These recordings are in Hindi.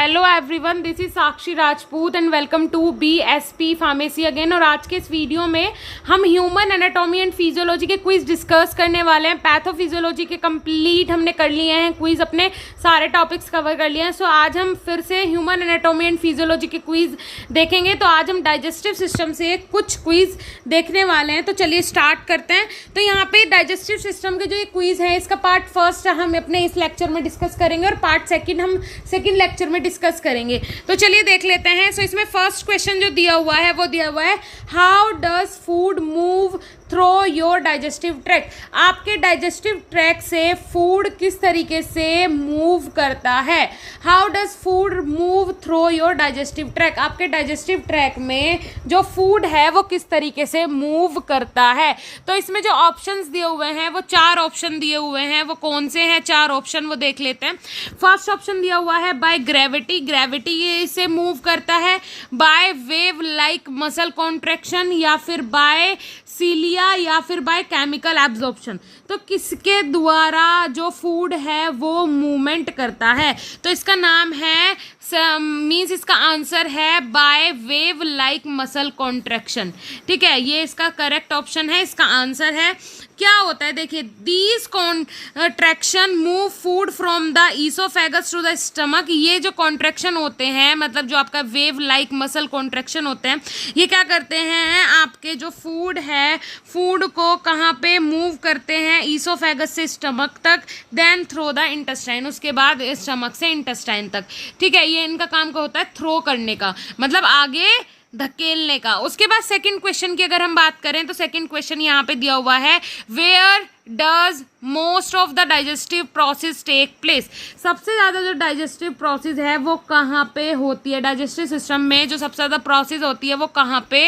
Hello everyone, this is Sakshi Rajput and welcome to BSP pharmacy again. और आज के इस वीडियो में हम ह्यूमन एनाटॉमी एंड फिजियोलॉजी के क्विज डिस्कस करने वाले हैं। पैथोफिजियोलॉजी के कंप्लीट हमने कर लिए हैं क्विज, अपने सारे टॉपिक्स कवर कर लिए हैं। सो आज हम फिर से ह्यूमन एनाटॉमी एंड फिजियोलॉजी के क्विज देखेंगे। तो आज हम डाइजेस्टिव सिस्टम से कुछ क्विज देखने वाले हैं। तो चलिए स्टार्ट करते हैं। तो यहाँ पे डाइजेस्टिव सिस्टम के जो ये क्विज है, इसका पार्ट फर्स्ट हम अपने इस लेक्चर में डिस्कस करेंगे और पार्ट सेकंड हम सेकंड लेक्चर में डिस्कस करेंगे। तो चलिए देख लेते हैं। सो इसमें फर्स्ट क्वेश्चन जो दिया हुआ है वो दिया हुआ है, how does food move through your digestive tract. आपके डाइजेस्टिव ट्रैक्ट से फूड किस तरीके से मूव करता है। How does food move through your digestive tract. आपके डाइजेस्टिव ट्रैक्ट में जो फूड है वो किस तरीके से मूव करता है। तो इसमें जो ऑप्शंस दिए हुए हैं वो 4 ऑप्शन दिए हुए हैं। वो कौन से हैं 4 ऑप्शन, वो देख लेते हैं। फर्स्ट ऑप्शन दिया हुआ है बाय ग्रेविटी। ग्रेविटी ये इसे मूव करता है। By wave like muscle contraction, या फिर बाय सीलिया, या फिर बाय केमिकल एब्जॉर्प्शन। तो किसके द्वारा जो फूड है वो मूवमेंट करता है। तो इसका नाम है मीन्स इसका आंसर है by wave like muscle contraction. ठीक है, ये इसका करेक्ट ऑप्शन है। इसका आंसर है क्या होता है, देखिए, these contraction move food from the oesophagus to the stomach. ये जो कॉन्ट्रैक्शन होते हैं, मतलब जो आपका वेव लाइक मसल कॉन्ट्रैक्शन होते हैं, ये क्या करते हैं, आपके जो फूड है फूड को कहाँ पे मूव करते हैं, ईसोफेगस से स्टमक तक, देन थ्रो द इंटेस्टाइन, उसके बाद स्टमक से इंटेस्टाइन तक। ठीक है, ये इनका काम का होता है थ्रो करने का, मतलब आगे धकेलने का। उसके बाद सेकंड क्वेश्चन की अगर हम बात करें तो सेकंड क्वेश्चन यहाँ पे दिया हुआ है, where does most of the digestive process take place. सबसे ज़्यादा जो डाइजेस्टिव प्रोसेस है वो कहाँ पे होती है। डाइजेस्टिव सिस्टम में जो सबसे ज़्यादा प्रोसेस होती है वो कहाँ पे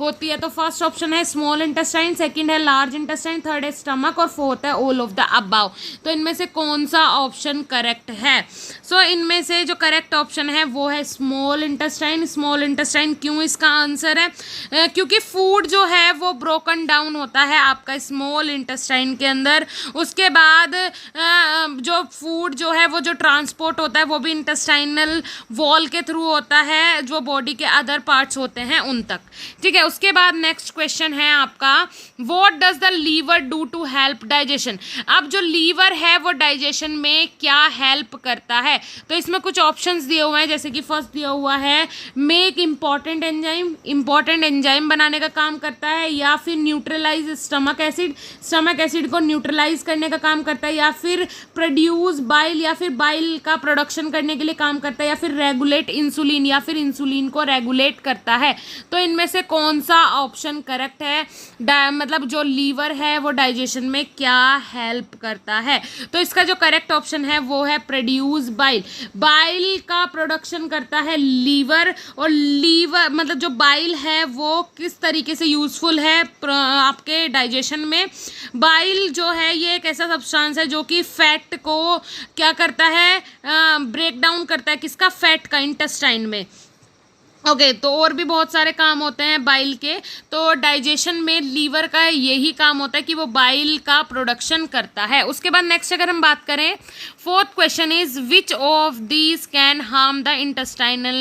होती है। तो फर्स्ट ऑप्शन है स्मॉल इंटेस्टाइन, सेकंड है लार्ज इंटेस्टाइन, थर्ड है स्टमक और फोर्थ है ऑल ऑफ द अबाव। तो इनमें से कौन सा ऑप्शन करेक्ट है। सो इनमें से जो करेक्ट ऑप्शन है वो है स्मॉल इंटेस्टाइन। स्मॉल इंटेस्टाइन क्यों इसका आंसर है, क्योंकि फूड जो है वो ब्रोकन डाउन होता है आपका स्मॉल इंटेस्टाइन के अंदर। उसके बाद जो फूड जो है वो जो ट्रांसपोर्ट होता है वो भी इंटेस्टाइनल वॉल के थ्रू होता है, जो बॉडी के अदर पार्ट्स होते हैं उन तक। ठीक है, उसके बाद नेक्स्ट क्वेश्चन है आपका, what does the liver do to help digestion. अब जो लीवर है वो डाइजेशन में क्या हेल्प करता है। तो इसमें कुछ ऑप्शंस दिए हुए हैं, जैसे कि फर्स्ट दिया हुआ है मेक इंपॉर्टेंट एंजाइम बनाने का काम करता है, या फिर न्यूट्रलाइज स्टमक एसिड को न्यूट्रलाइज करने का काम करता है, या फिर प्रोड्यूस बाइल, या फिर बाइल का प्रोडक्शन करने के लिए काम करता है, या फिर रेगुलेट इंसुलिन, या फिर इंसुलिन को रेगुलेट करता है। तो इनमें से कौन सा ऑप्शन करेक्ट है, मतलब जो लीवर है वो डाइजेशन में क्या हेल्प करता है। तो इसका जो करेक्ट ऑप्शन है वो है प्रोड्यूस बाइल। बाइल का प्रोडक्शन करता है लीवर, और लीवर मतलब जो बाइल है वो किस तरीके से यूजफुल है आपके डाइजेशन में। बाइल जो है ये एक ऐसा सब्सटेंस है जो कि फैट को क्या करता है, ब्रेक डाउन करता है, किसका, फैट का, इंटेस्टाइन में। ओके, तो और भी बहुत सारे काम होते हैं बाइल के। तो डाइजेशन में लीवर का यही काम होता है कि वो बाइल का प्रोडक्शन करता है। उसके बाद नेक्स्ट अगर हम बात करें, fourth question is which of these can harm the intestinal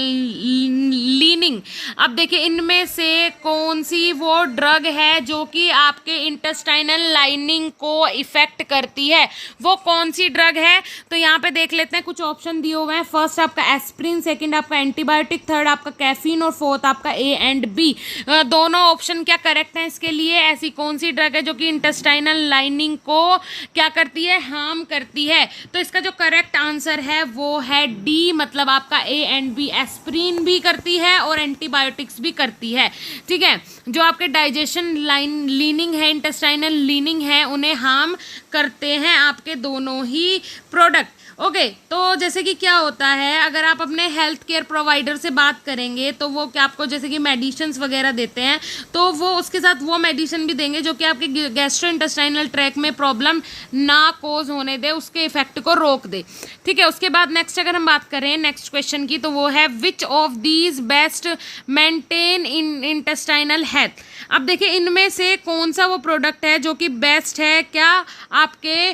leaning. अब देखिए, इनमें से कौन सी वो ड्रग है जो कि आपके इंटेस्टाइनल लाइनिंग को इफेक्ट करती है, वो कौन सी ड्रग है। तो यहाँ पे देख लेते हैं, कुछ ऑप्शन दिए हुए हैं। फर्स्ट आपका एस्प्रिन, सेकंड आपका एंटीबायोटिक, थर्ड आपका कैफीन और फोर्थ आपका ए एंड बी। दोनों ऑप्शन क्या करेक्ट हैं इसके लिए। ऐसी कौन सी ड्रग है जो कि इंटेस्टाइनल लाइनिंग को क्या करती है, हार्म करती है। तो इसका जो करेक्ट आंसर है वो है डी, मतलब आपका ए एंड बी। एस्प्रिन भी करती है और एंटीबायोटिक्स भी करती है। ठीक है, जो आपके डाइजेशन लीनिंग है, इंटेस्टाइनल लीनिंग है, उन्हें हार्म करते हैं आपके दोनों ही प्रोडक्ट। ओके, तो जैसे कि क्या होता है, अगर आप अपने हेल्थ केयर प्रोवाइडर से बात करेंगे तो वो क्या आपको जैसे कि मेडिसिन्स वगैरह देते हैं, तो वो उसके साथ वो मेडिसिन भी देंगे जो कि आपके गैस्ट्रोइंटेस्टाइनल ट्रैक में प्रॉब्लम ना कोज होने दे, उसके इफेक्ट को रोक दे। ठीक है, उसके बाद नेक्स्ट अगर हम बात करें नेक्स्ट क्वेश्चन की, तो वो है which of these best maintain in intestinal health. अब देखिए, इनमें से कौन सा वो प्रोडक्ट है जो कि बेस्ट है क्या आपके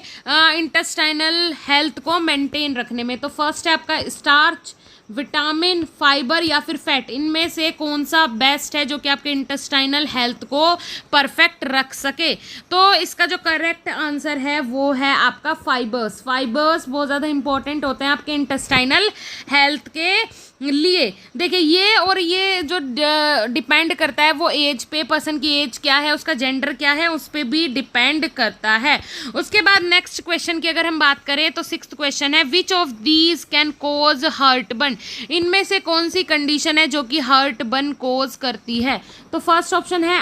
इंटेस्टाइनल हेल्थ को मेंटेन रखने में। तो फर्स्ट है आपका स्टार्च, विटामिन, फाइबर या फिर फैट, इनमें से कौन सा बेस्ट है जो कि आपके इंटेस्टाइनल हेल्थ को परफेक्ट रख सके? तो इसका जो करेक्ट आंसर है वो है आपका फाइबर्स। फाइबर्स बहुत ज़्यादा इंपॉर्टेंट होते हैं आपके इंटेस्टाइनल हेल्थ के लिए। देखिए ये और ये जो डिपेंड करता है वो एज पे, पर्सन की एज क्या है, उसका जेंडर क्या है, उस पर भी डिपेंड करता है। उसके बाद नेक्स्ट क्वेश्चन की अगर हम बात करें तो 6th क्वेश्चन है which of these can cause heart burn? इनमें से कौन सी कंडीशन है जो कि हार्ट बर्न कॉज करती है? तो फर्स्ट ऑप्शन है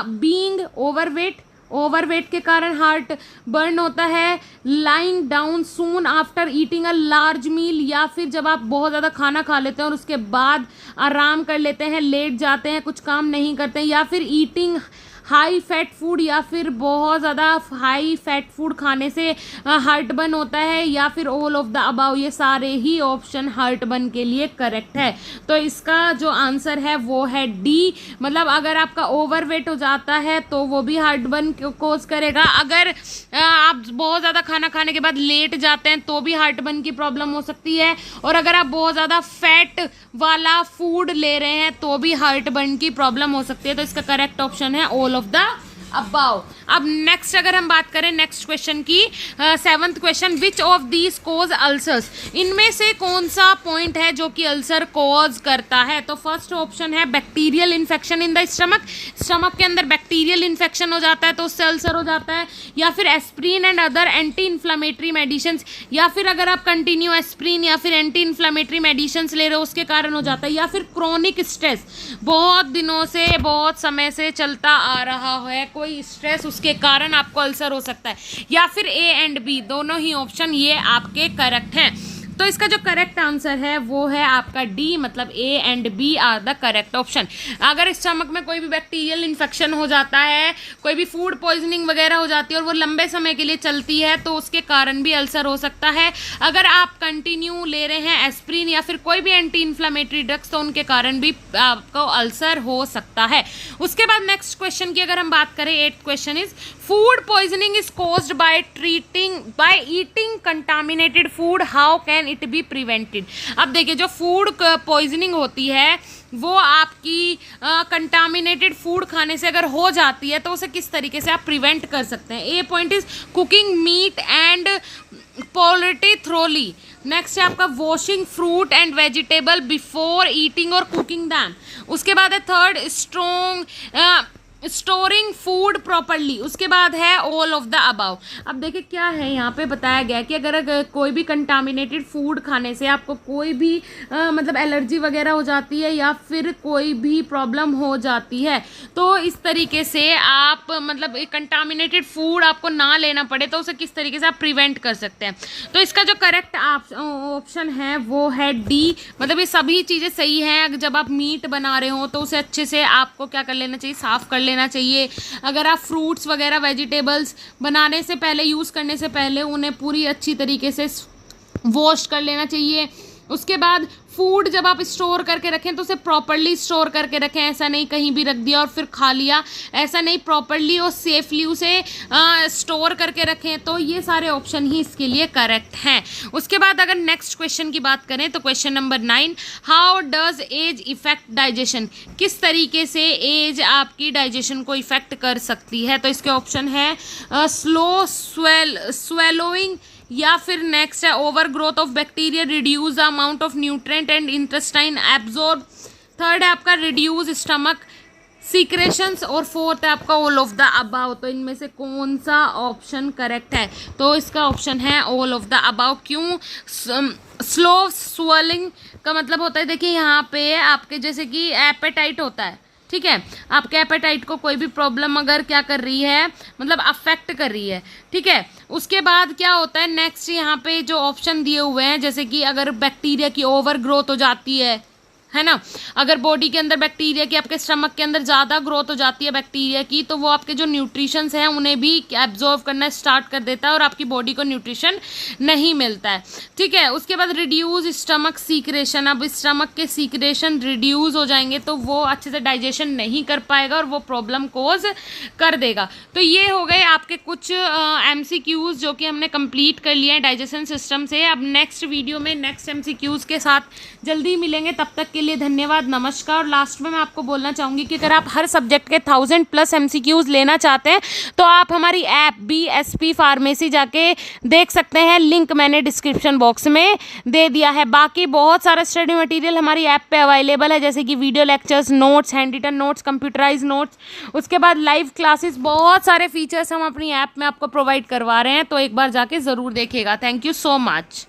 बीइंग ओवरवेट, ओवरवेट के कारण हार्ट बर्न होता है, lying down soon after eating a large meal, या फिर जब आप बहुत ज़्यादा खाना खा लेते हैं और उसके बाद आराम कर लेते हैं, लेट जाते हैं, कुछ काम नहीं करते हैं, या फिर ईटिंग हाई फैट फूड, या फिर बहुत ज़्यादा हाई फैट फूड खाने से हार्ट बर्न होता है, या फिर ऑल ऑफ द अबाव। ये सारे ही ऑप्शन हार्ट बर्न के लिए करेक्ट है। तो इसका जो आंसर है वो है डी, मतलब अगर आपका ओवरवेट हो जाता है तो वो भी हार्ट बर्न कोज करेगा। अगर आप बहुत ज़्यादा खाना खाने के बाद लेट जाते हैं तो भी हार्ट बर्न की प्रॉब्लम हो सकती है, और अगर आप बहुत ज़्यादा फैट वाला फूड ले रहे हैं तो भी हार्ट बर्न की प्रॉब्लम हो सकती है। तो इसका करेक्ट ऑप्शन है ऑल ऑफ द अबाव। अब नेक्स्ट अगर हम बात करें नेक्स्ट क्वेश्चन की, 7th question which of these cause ulcers? इनमें से कौन सा पॉइंट है जो कि अल्सर कॉज करता है? तो फर्स्ट ऑप्शन है bacterial infection in the stomach, stomach के अंदर बैक्टीरियल इन्फेक्शन हो जाता है तो उससे अल्सर हो जाता है, या फिर aspirin and other anti inflammatory medicine, या फिर अगर आप कंटिन्यू एस्प्रीन या फिर एंटी इन्फ्लामेटरी मेडिसिन ले रहे हो उसके कारण हो जाता है, या फिर क्रोनिक स्ट्रेस, बहुत दिनों से बहुत समय से चलता आ रहा है कोई स्ट्रेस, उसके कारण आपको अल्सर हो सकता है, या फिर ए एंड बी दोनों ही ऑप्शन ये आपके करेक्ट हैं। तो इसका जो करेक्ट आंसर है वो है आपका डी, मतलब A and B are the correct option. अगर स्टमक में कोई भी बैक्टीरियल इन्फेक्शन हो जाता है, कोई भी फूड पॉइजनिंग वगैरह हो जाती है और वो लंबे समय के लिए चलती है तो उसके कारण भी अल्सर हो सकता है। अगर आप कंटिन्यू ले रहे हैं एस्प्रिन या फिर कोई भी एंटी इन्फ्लामेटरी ड्रग्स तो उनके कारण भी आपको अल्सर हो सकता है। उसके बाद नेक्स्ट क्वेश्चन की अगर हम बात करें, 8th question is food poisoning is caused by eating contaminated food, how can it be prevented? अब देखिए जो फूड पॉइजनिंग होती है वो आपकी कंटामिनेटेड फूड खाने से अगर हो जाती है तो उसे किस तरीके से आप प्रिवेंट कर सकते हैं? A point is cooking meat and poultry thoroughly, next है आपका washing fruit and vegetable before eating और कुकिंग दैम, उसके बाद है थर्ड स्टोरिंग फूड प्रॉपरली, उसके बाद है ऑल ऑफ द अबाव। अब देखिए क्या है यहाँ पे बताया गया कि अगर कोई भी कंटामिनेटेड फूड खाने से आपको कोई भी मतलब एलर्जी वगैरह हो जाती है या फिर कोई भी प्रॉब्लम हो जाती है तो इस तरीके से आप मतलब कंटामिनेटेड फूड आपको ना लेना पड़े तो उसे किस तरीके से आप प्रिवेंट कर सकते हैं। तो इसका जो करेक्ट ऑप्शन है वो है डी, मतलब ये सभी चीज़ें सही हैं। जब आप मीट बना रहे हो तो उसे अच्छे से आपको क्या कर लेना चाहिए, साफ़ कर लेना चाहिए। अगर आप फ्रूट्स वगैरह वेजिटेबल्स बनाने से पहले, यूज़ करने से पहले उन्हें पूरी अच्छी तरीके से वॉश कर लेना चाहिए। उसके बाद फूड जब आप स्टोर करके रखें तो उसे प्रॉपरली स्टोर करके रखें, ऐसा नहीं कहीं भी रख दिया और फिर खा लिया, ऐसा नहीं, प्रॉपरली और सेफली उसे स्टोर करके रखें। तो ये सारे ऑप्शन ही इसके लिए करेक्ट हैं। उसके बाद अगर नेक्स्ट क्वेश्चन की बात करें तो question number 9, how does age effect digestion? किस तरीके से एज आपकी डाइजेशन को इफेक्ट कर सकती है? तो इसके ऑप्शन है स्लो स्वेलोइंग, या फिर नेक्स्ट है over growth of bacteria, reduce the amount of nutrient and intestine absorb, third है आपका रिड्यूस स्टमक सीक्रेशंस, और फोर्थ है आपका ऑल ऑफ द अबाव। तो इनमें से कौन सा ऑप्शन करेक्ट है? तो इसका ऑप्शन है ऑल ऑफ द अबाव। क्यों? स्लो स्वेलिंग का मतलब होता है, देखिए यहाँ पे आपके जैसे कि एपेटाइट होता है, ठीक है, आपके एपेटाइट को कोई भी प्रॉब्लम अगर क्या कर रही है, मतलब अफेक्ट कर रही है, ठीक है। उसके बाद क्या होता है नेक्स्ट, यहाँ पे जो ऑप्शन दिए हुए हैं जैसे कि अगर बैक्टीरिया की ओवर ग्रोथ हो जाती है, है ना। अगर बॉडी के अंदर बैक्टीरिया की, आपके स्टमक के अंदर ज़्यादा ग्रोथ हो जाती है बैक्टीरिया की, तो वो आपके जो न्यूट्रिशंस हैं उन्हें भी एब्जॉर्व करना स्टार्ट कर देता है और आपकी बॉडी को न्यूट्रिशन नहीं मिलता है, ठीक है। उसके बाद रिड्यूस स्टमक सीक्रेशन, अब स्टमक के सीक्रेशन रिड्यूस हो जाएंगे तो वो अच्छे से डाइजेशन नहीं कर पाएगा और वो प्रॉब्लम कोज कर देगा। तो ये हो गए आपके कुछ MCQs जो कि हमने कंप्लीट कर लिए हैं डाइजेशन सिस्टम से। अब नेक्स्ट वीडियो में नेक्स्ट MCQs के साथ जल्दी मिलेंगे, तब तक के लिए धन्यवाद, नमस्कार। और लास्ट में मैं आपको बोलना चाहूँगी कि अगर आप हर सब्जेक्ट के 1000+ MCQs लेना चाहते हैं तो आप हमारी ऐप BSP फार्मेसी जाके देख सकते हैं, लिंक मैंने डिस्क्रिप्शन बॉक्स में दे दिया है। बाकी बहुत सारा स्टडी मटेरियल हमारी ऐप पे अवेलेबल है, जैसे कि video lectures, notes, handwritten notes, computerise notes, उसके बाद लाइव क्लासेस, बहुत सारे फीचर्स हम अपनी ऐप में आपको प्रोवाइड करवा रहे हैं, तो एक बार जाके ज़रूर देखिएगा। Thank you so much.